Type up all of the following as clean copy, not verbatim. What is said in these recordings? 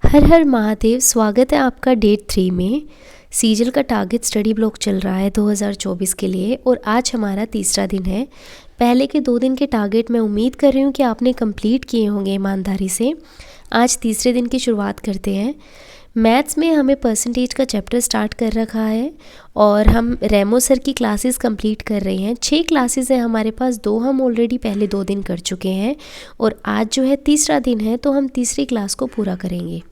हर हर महादेव। स्वागत है आपका डे 3 में। सीजल का टारगेट स्टडी ब्लॉक चल रहा है 2024 के लिए और आज हमारा तीसरा दिन है। पहले के 2 दिन के टारगेट मैं उम्मीद कर रही हूँ कि आपने कंप्लीट किए होंगे ईमानदारी से। आज तीसरे दिन की शुरुआत करते हैं। मैथ्स में हमें परसेंटेज का चैप्टर स्टार्ट कर रखा है और हम रेमो सर की क्लासेस कंप्लीट कर रहे हैं। 6 क्लासेस है हमारे पास, 2 हम ऑलरेडी पहले 2 दिन कर चुके हैं और आज जो है तीसरा दिन है तो हम तीसरी क्लास को पूरा करेंगे।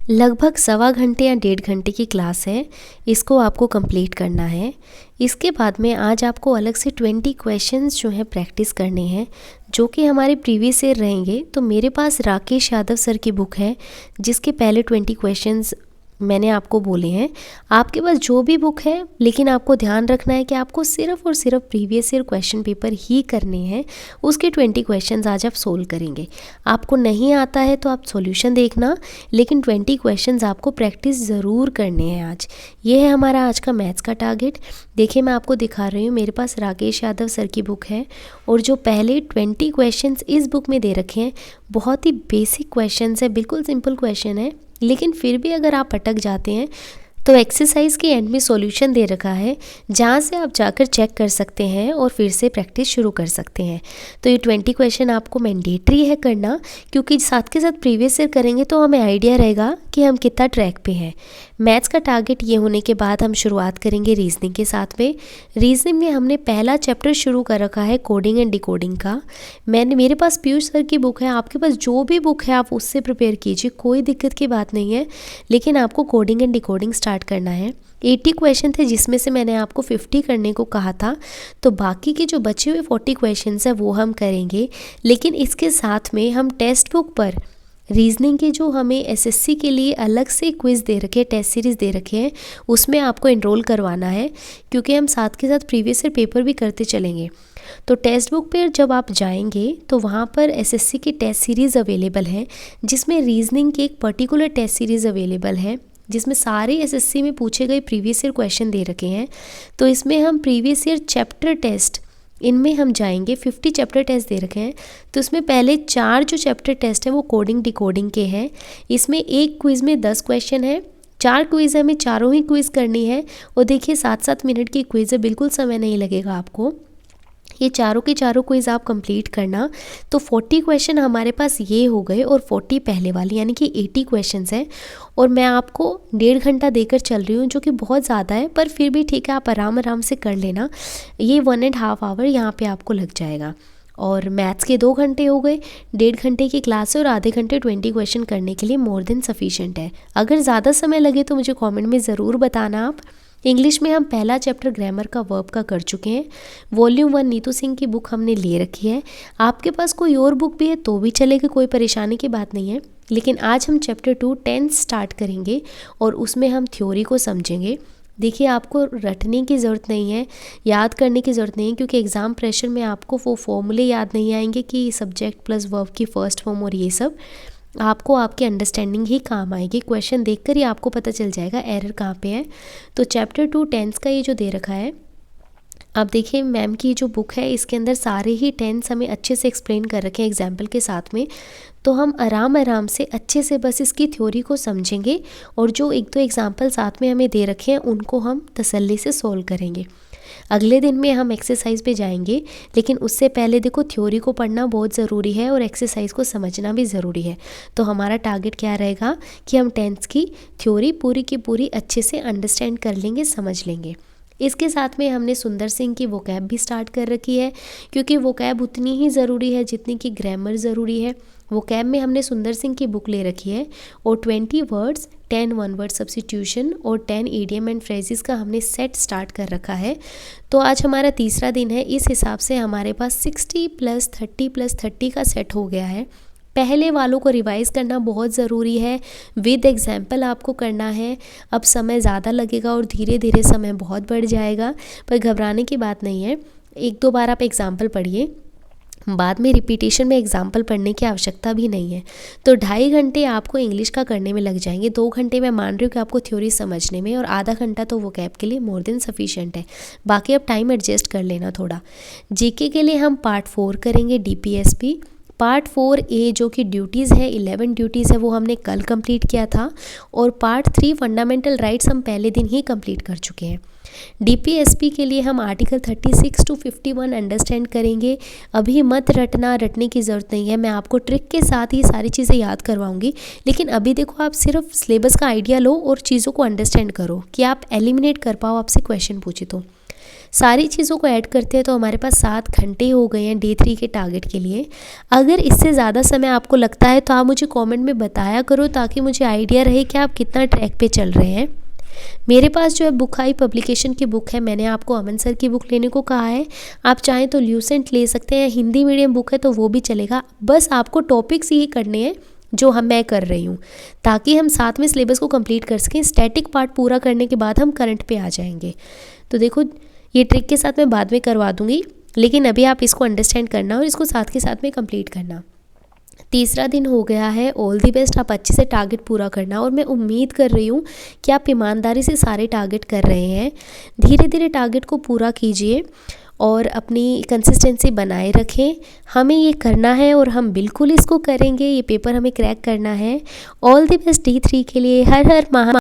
लगभग 1.25 घंटे या 1.5 घंटे की क्लास है, इसको आपको कंप्लीट करना है। इसके बाद में आज आपको अलग से 20 क्वेश्चंस जो है प्रैक्टिस करने हैं जो कि हमारे प्रीवियस ईयर रहेंगे। तो मेरे पास राकेश यादव सर की बुक है जिसके पहले 20 क्वेश्चंस मैंने आपको बोले हैं। आपके पास जो भी बुक है, लेकिन आपको ध्यान रखना है कि आपको सिर्फ और सिर्फ प्रीवियस ईयर क्वेश्चन पेपर ही करने हैं। उसके 20 क्वेश्चंस आज आप सोल्व करेंगे। आपको नहीं आता है तो आप सॉल्यूशन देखना, लेकिन 20 क्वेश्चंस आपको प्रैक्टिस ज़रूर करने हैं आज। ये है हमारा आज का मैथ्स का टारगेट। देखिए मैं आपको दिखा रही हूँ, मेरे पास राकेश यादव सर की बुक है और जो पहले 20 क्वेश्चंस इस बुक में दे रखे हैं बहुत ही बेसिक क्वेश्चंस है, बिल्कुल सिंपल क्वेश्चन है। लेकिन फिर भी अगर आप अटक जाते हैं तो एक्सरसाइज के एंड में सॉल्यूशन दे रखा है जहाँ से आप जाकर चेक कर सकते हैं और फिर से प्रैक्टिस शुरू कर सकते हैं। तो ये 20 क्वेश्चन आपको मैंडेटरी है करना, क्योंकि साथ के साथ प्रीवियस ईयर करेंगे तो हमें आइडिया रहेगा कि हम कितना ट्रैक पे हैं। मैथ्स का टारगेट ये होने के बाद हम शुरुआत करेंगे रीजनिंग के साथ में। रीजनिंग में हमने पहला चैप्टर शुरू कर रखा है कोडिंग एंड डिकोडिंग का। मेरे पास पीयूष सर की बुक है, आपके पास जो भी बुक है आप उससे प्रिपेयर कीजिए, कोई दिक्कत की बात नहीं है। लेकिन आपको कोडिंग एंड डिकोडिंग स्टार्ट करना है। 80 क्वेश्चन थे जिसमें से मैंने आपको 50 करने को कहा था, तो बाकी के जो बचे हुए 40 क्वेश्चन है वो हम करेंगे। लेकिन इसके साथ में हम टेक्स्ट बुक पर रीजनिंग के जो हमें एसएससी के लिए अलग से क्विज़ दे रखे हैं, टेस्ट सीरीज़ दे रखे हैं, उसमें आपको एनरोल करवाना है, क्योंकि हम साथ के साथ प्रीवियस ईयर पेपर भी करते चलेंगे। तो टेक्स्ट बुक पर जब आप जाएंगे तो वहाँ पर एसएससी की टेस्ट सीरीज़ अवेलेबल है, जिसमें रीजनिंग की एक पर्टिकुलर टेस्ट सीरीज़ अवेलेबल है जिसमें सारे एसएससी में पूछे गए प्रीवियस ईयर क्वेश्चन दे रखे हैं। तो इसमें हम प्रीवियस ईयर चैप्टर टेस्ट इनमें हम जाएंगे। 50 चैप्टर टेस्ट दे रखे हैं, तो इसमें पहले 4 जो चैप्टर टेस्ट हैं वो कोडिंग डिकोडिंग के हैं। इसमें एक क्विज़ में 10 क्वेश्चन है, 4 क्विज़ है, हमें चारों ही क्विज़ करनी है। और देखिए 7-7 मिनट की क्विज़ है, बिल्कुल समय नहीं लगेगा आपको। ये चारों के चारों क्विज़ आप कंप्लीट करना। तो 40 क्वेश्चन हमारे पास ये हो गए और 40 पहले वाली, यानी कि 80 क्वेश्चंस हैं। और मैं आपको 1.5 घंटा देकर चल रही हूँ, जो कि बहुत ज़्यादा है, पर फिर भी ठीक है, आप आराम आराम से कर लेना। ये 1.5 आवर यहाँ पे आपको लग जाएगा। और मैथ्स के 2 घंटे हो गए, 1.5 घंटे की क्लास है और आधे घंटे 20 क्वेश्चन करने के लिए मोर देन सफिशेंट है। अगर ज़्यादा समय लगे तो मुझे कॉमेंट में ज़रूर बताना आप। इंग्लिश में हम पहला चैप्टर ग्रामर का वर्ब का कर चुके हैं। वॉल्यूम 1 नीतू सिंह की बुक हमने ले रखी है। आपके पास कोई और बुक भी है तो भी चलेगा, कोई परेशानी की बात नहीं है। लेकिन आज हम चैप्टर 2 टेंस स्टार्ट करेंगे और उसमें हम थ्योरी को समझेंगे। देखिए आपको रटने की ज़रूरत नहीं है, याद करने की ज़रूरत नहीं है, क्योंकि एग्ज़ाम प्रेशर में आपको वो फॉर्मूले याद नहीं आएंगे कि सब्जेक्ट प्लस वर्ब की फर्स्ट फॉर्म और ये सब। आपको आपकी अंडरस्टैंडिंग ही काम आएगी। क्वेश्चन देखकर ही आपको पता चल जाएगा एरर कहाँ पे है। तो चैप्टर 2 टेंस का ये जो दे रखा है, अब देखिए मैम की जो बुक है इसके अंदर सारे ही टेंस हमें अच्छे से एक्सप्लेन कर रखे हैं एग्जाम्पल के साथ में। तो हम आराम आराम से अच्छे से बस इसकी थ्योरी को समझेंगे और जो 1-2 एग्जाम्पल साथ में हमें दे रखे हैं उनको हम तसल्ली से सोल्व करेंगे। अगले दिन में हम एक्सरसाइज पे जाएंगे, लेकिन उससे पहले देखो थ्योरी को पढ़ना बहुत ज़रूरी है और एक्सरसाइज को समझना भी ज़रूरी है। तो हमारा टारगेट क्या रहेगा कि हम टेंस की थ्योरी पूरी की पूरी अच्छे से अंडरस्टैंड कर लेंगे, समझ लेंगे। इसके साथ में हमने सुंदर सिंह की वोकैब भी स्टार्ट कर रखी है, क्योंकि वोकैब उतनी ही ज़रूरी है जितनी कि ग्रामर ज़रूरी है। वोकैब में हमने सुंदर सिंह की बुक ले रखी है और 20 वर्ड्स, 10 वन वर्ड सब्स्टिट्यूशन और 10 ईडियम एंड फ्रेजेस का हमने सेट स्टार्ट कर रखा है। तो आज हमारा तीसरा दिन है, इस हिसाब से हमारे पास 60 + 30 + 30 का सेट हो गया है। पहले वालों को रिवाइज़ करना बहुत ज़रूरी है, विद एग्जाम्पल आपको करना है। अब समय ज़्यादा लगेगा और धीरे धीरे समय बहुत बढ़ जाएगा, पर घबराने की बात नहीं है। 1-2 बार आप एग्जाम्पल पढ़िए, बाद में रिपीटेशन में एग्जाम्पल पढ़ने की आवश्यकता भी नहीं है। तो 2.5 घंटे आपको इंग्लिश का करने में लग जाएंगे। 2 घंटे मैं मान रही हूँ कि आपको थ्योरी समझने में, और आधा घंटा तो वो कैब के लिए मोर देन सफिशिएंट है। बाकी अब टाइम एडजस्ट कर लेना थोड़ा। जीके के लिए हम पार्ट 4 करेंगे, डीपीएसपी। पार्ट 4A जो कि ड्यूटीज़ है, 11 ड्यूटीज़ है, वो हमने कल कंप्लीट किया था और पार्ट 3 फंडामेंटल राइट्स हम पहले दिन ही कंप्लीट कर चुके हैं। DPSP के लिए हम आर्टिकल 36 to 51 अंडरस्टैंड करेंगे। अभी मत रटने की ज़रूरत नहीं है, मैं आपको ट्रिक के साथ ही सारी चीज़ें याद करवाऊंगी। लेकिन अभी देखो, आप सिर्फ सिलेबस का आइडिया लो और चीज़ों को अंडरस्टैंड करो कि आप एलिमिनेट कर पाओ, आपसे क्वेश्चन पूछे तो। सारी चीज़ों को ऐड करते हैं तो हमारे पास 7 घंटे हो गए हैं डे 3 के टारगेट के लिए। अगर इससे ज़्यादा समय आपको लगता है तो आप मुझे कमेंट में बताया करो, ताकि मुझे आइडिया रहे कि आप कितना ट्रैक पे चल रहे हैं। मेरे पास जो है बुक आई पब्लिकेशन की बुक है, मैंने आपको अमन सर की बुक लेने को कहा है। आप चाहें तो ल्यूसेंट ले सकते हैं, हिंदी मीडियम बुक है तो वो भी चलेगा। बस आपको टॉपिक्स ही करने हैं जो मैं कर रही हूँ, ताकि हम साथ में सिलेबस को कंप्लीट कर सकें। स्टैटिक पार्ट पूरा करने के बाद हम करंट पे आ जाएंगे। तो देखो, ये ट्रिक के साथ मैं बाद में करवा दूँगी, लेकिन अभी आप इसको अंडरस्टैंड करना और इसको साथ के साथ में कंप्लीट करना। तीसरा दिन हो गया है, ऑल दी बेस्ट, आप अच्छे से टारगेट पूरा करना। और मैं उम्मीद कर रही हूँ कि आप ईमानदारी से सारे टारगेट कर रहे हैं। धीरे धीरे टारगेट को पूरा कीजिए और अपनी कंसिस्टेंसी बनाए रखें। हमें ये करना है और हम बिल्कुल इसको करेंगे। ये पेपर हमें क्रैक करना है। ऑल दी बेस्ट D3 के लिए। हर हर महा